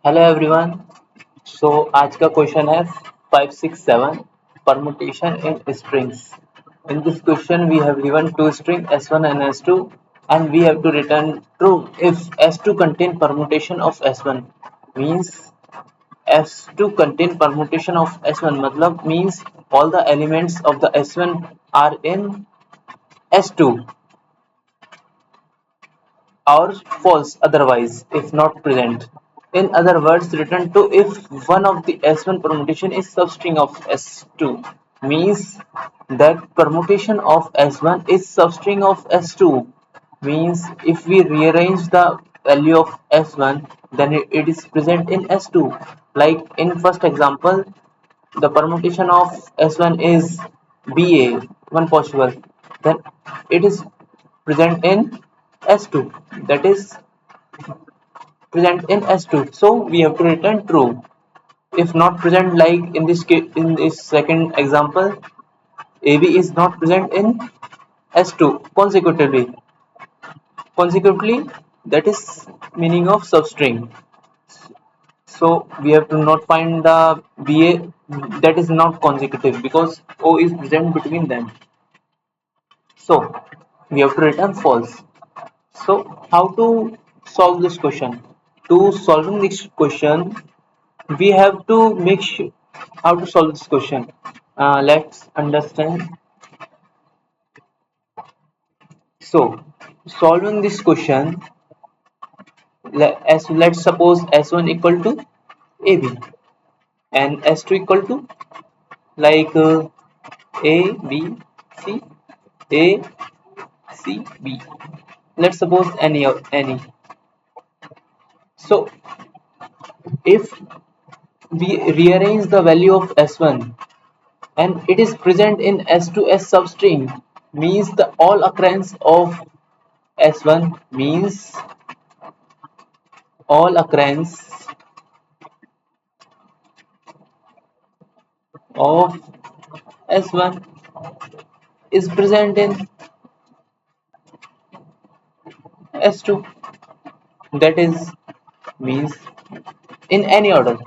Hello everyone. आज का question है 567 permutation in strings. In this question we have given two string s1 and s2 and we have to return true if s2 contain permutation of s1 means s2 contain permutation of s1 मतलब means all the elements of the s1 are in s2 or false otherwise if not present. In other words, return to if one of the S1 permutation is substring of S2 means that permutation of S1 is substring of S2 means if we rearrange the value of S1 then it is present in S2. Like in first example, the permutation of S1 is BA, one possible, then it is present in S2, that is present in S2. So we have to return true. If not present, like in this case, in this second example, AB is not present in S2 consecutively. Consecutively, that is meaning of substring. So we have to not find the BA that is not consecutive because O is present between them. So we have to return false. So how to solve this question? To solving this question, we have to make sure how to solve this question. Let's understand. So solving this question, let's suppose s1 equal to ab and s2 equal to like a b c a c b. Let's suppose any. So if we rearrange the value of s1 and it is present in s2 as substring means the all occurrence of s1 means all occurrence of s1 is present in s2, that is means in any order,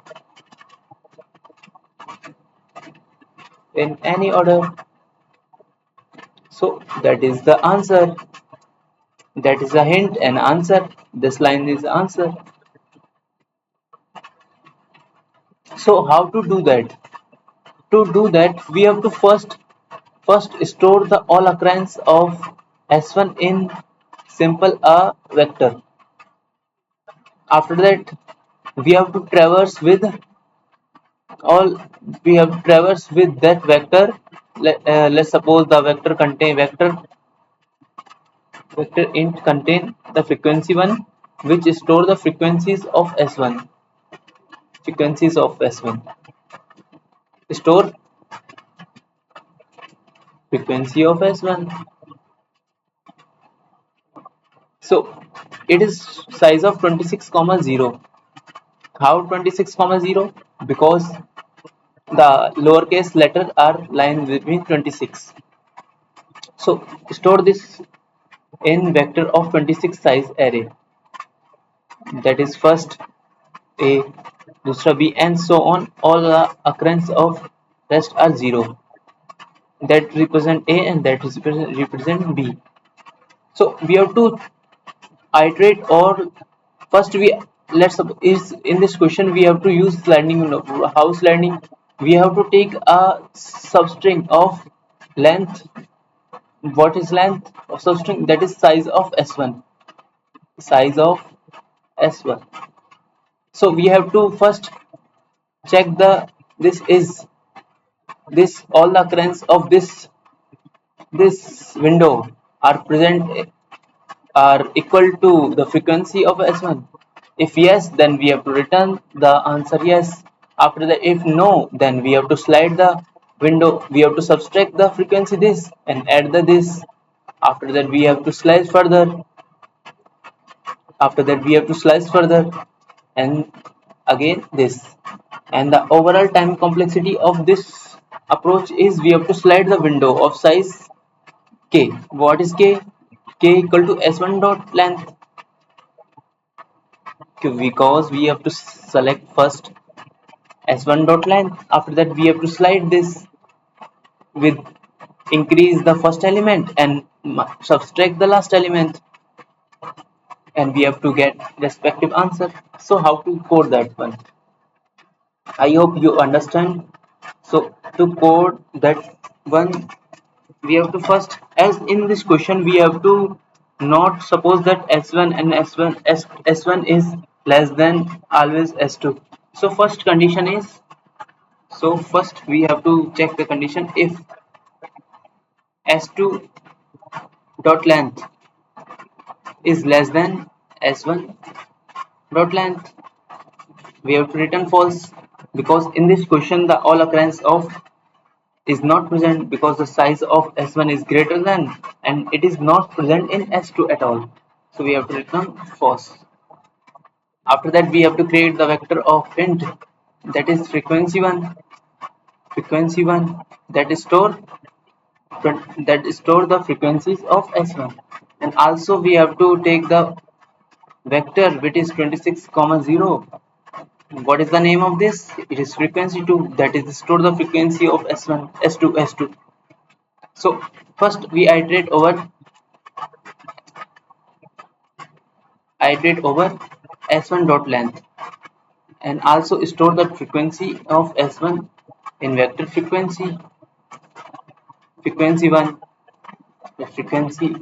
in any order. So that is the answer, that is a hint and answer. This line is answer. So how to do that? To do that we have to first store the all occurrence of s1 in simple a vector. After that we have to traverse with all we have traversed with that vector. Let's suppose the vector int contain the frequency one which store the frequencies of s1, frequencies of s1, store frequency of s1. So it is size of 26 comma 0. How 26 comma 0? Because the lowercase letters are lying between 26. So store this in vector of 26 size array, that is first a, दूसरा b and so on. All the occurrence of rest are 0 that represent a and that represent b. So we have to iterate or first we let's is in this question we have to use sliding house sliding. We have to take a substring of length. What is length of substring? That is size of s1, size of s1. So we have to first check the this is this all the occurrence of this window are present are equal to the frequency of s1. If yes, then we have to return the answer yes. After that, if no, then we have to slide the window. We have to subtract the frequency this and add the this. After that, we have to slice further. After that, we have to slice further and again this. And the overall time complexity of this approach is we have to slide the window of size k. What is k? K equal to s1 dot length. because we have to select first s1 dot length. After that we have to slide this with increase the first element and subtract the last element, and we have to get respective answer. So how to code that one? I hope you understand. So to code that one, we have to first, as in this question, we have to not suppose that s1 and s1 is less than always s2. So first condition is, so first we have to check the condition. If s2 dot length is less than s1 dot length, we have to return false, because in this question the all occurrence of is not present, because the size of s1 is greater than, and it is not present in s2 at all, so we have to return false. After that we have to create the vector of int, that is frequency 1 that store the frequencies of s1, and also we have to take the vector which is 26, 0. What is the name of this? It is frequency 2, that is store the frequency of s1, s2, s2. So first we iterate over s1 dot length, and also store the frequency of s1 in vector frequency 1, the frequency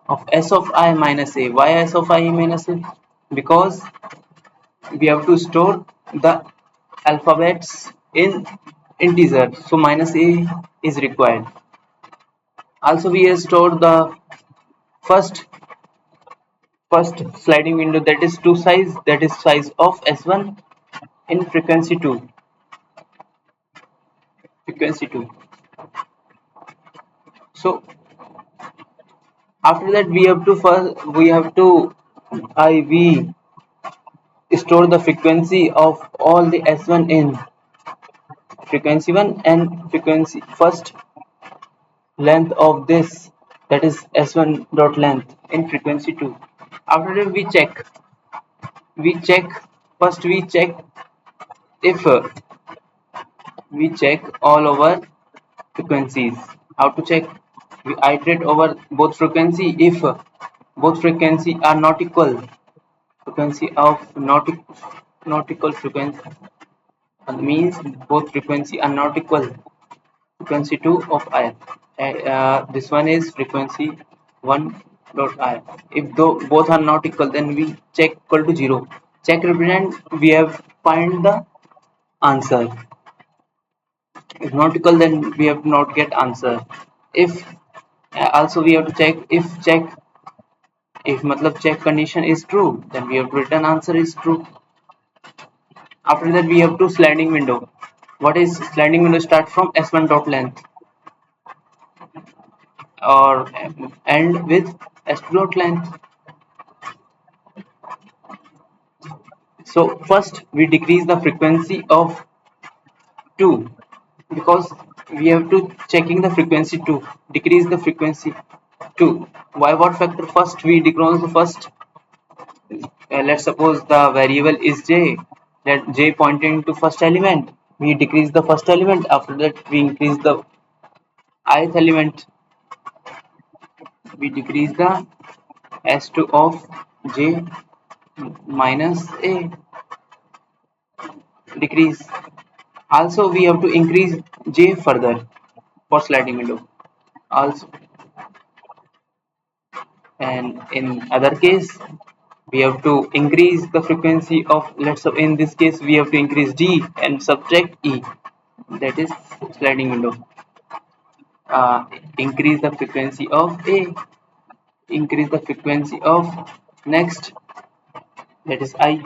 of s of I minus a. Why s of I minus a? Because we have to store the alphabets in integer, so minus a is required. Also we have stored the first sliding window, that is size of s1 in frequency 2. So after that we store the frequency of all the s1 in frequency 1 and frequency first length of this, that is s1 dot length in frequency 2. After that we check first we check if we check all over frequencies. How to check? We iterate over both frequency. If both frequency are not equal, frequency of not equal frequency means both frequency are not equal, frequency 2 of I. This one is frequency 1 dot I. If though both are not equal, then we check equal to 0. Check represent we have find the answer. If not equal, then we have to not get answer. If also we have to check if matlab check condition is true, then we have to return answer is true. After that we have to sliding window. What is sliding window? Start from s1 dot length or end with s2 dot length. So first we decrease the frequency of 2, because we have to checking the frequency 2, decrease the frequency 2. Why? What factor? First we decrease the first, let's suppose the variable is j, let j pointing to first element, we decrease the first element. After that we increase the ith element, we decrease the s2 of j minus a, decrease. Also we have to increase j further for sliding window also, and in other case we have to increase the frequency of, let's say in this case we have to increase d and subtract e, that is sliding window. Increase the frequency of a, increase the frequency of next, that is I.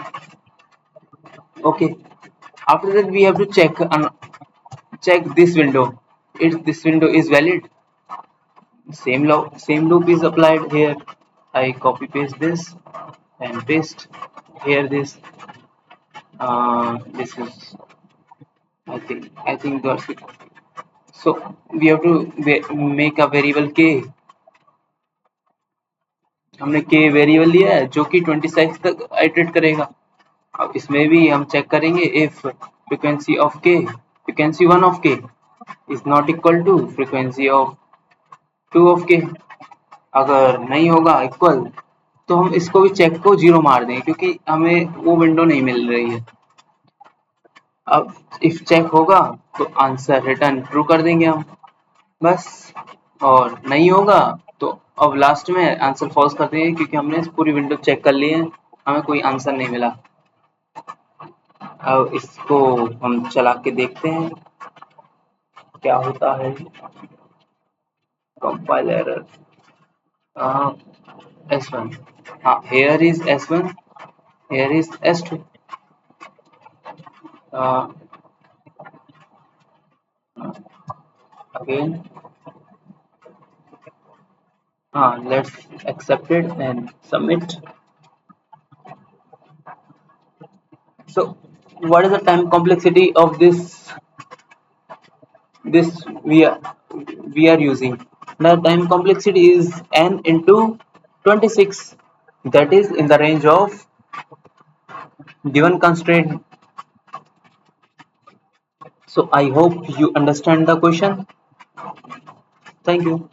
Okay, after that we have to check this window, if this window is valid. Same loop is applied here. I copy paste this and paste here this. This is, I think that's it. So we have to make a variable k. हमने k variable लिया है जो कि 26 तक iterate करेगा. अब इसमें भी हम चेक करेंगे if frequency 1 of k is not equal to frequency of 2 of k. अगर नहीं होगा इक्वल तो हम इसको भी चेक को जीरो मार देंगे क्योंकि हमें वो विंडो नहीं मिल रही है। अब इफ चेक होगा तो आंसर रिटर्न ट्रू कर देंगे हम बस। और नहीं होगा तो अब लास्ट में आंसर फॉल्स कर देंगे क्योंकि हमने पूरी विंडो चेक कर ली है, हमें कोई आंसर नहीं मिला। अब इसको हम चला के देखते हैं क्या होता है। कंपाइल एरर S1, हाँ here is S1, here is S2, uh, again let's accept it and submit. So what is the time complexity of this we are using? The time complexity is n into 26, that is in the range of given constraint. So I hope you understand the question. Thank you.